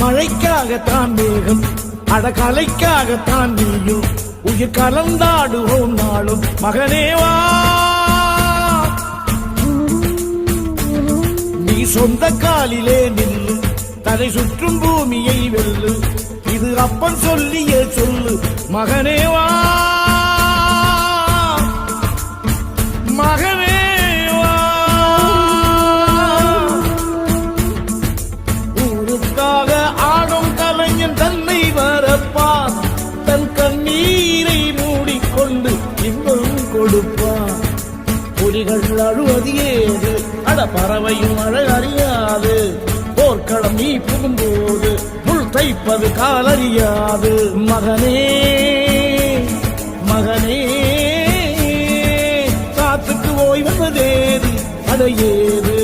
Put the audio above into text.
மழைக்காகத்தான் மேகம், அடகலைக்காகத்தான் நீயும், உயிர் கலந்தாடுவோம் நாளும் மகனேவா. நீ சொந்த காலிலே நில்லு, தலை சுற்றும் பூமியை வெல்லு, இது அப்பன் சொல்லிய சொல்லு மகனேவா. மகனேவா, ஊருக்காக ஆடும் கலைஞன் தன்னை வரப்பான், தன் கண்ணீரை மூடிக்கொண்டு இன்பம் கொடுப்பான். புலிகள் அழுவது ஏது, அட பறவையும் அழ அறியாது, போர்க்களம் நீ புகும்போது முள் தைப்பது காலறியாது. மகனே மகனே, காத்துக்கு ஓய்வதேது, அடையேது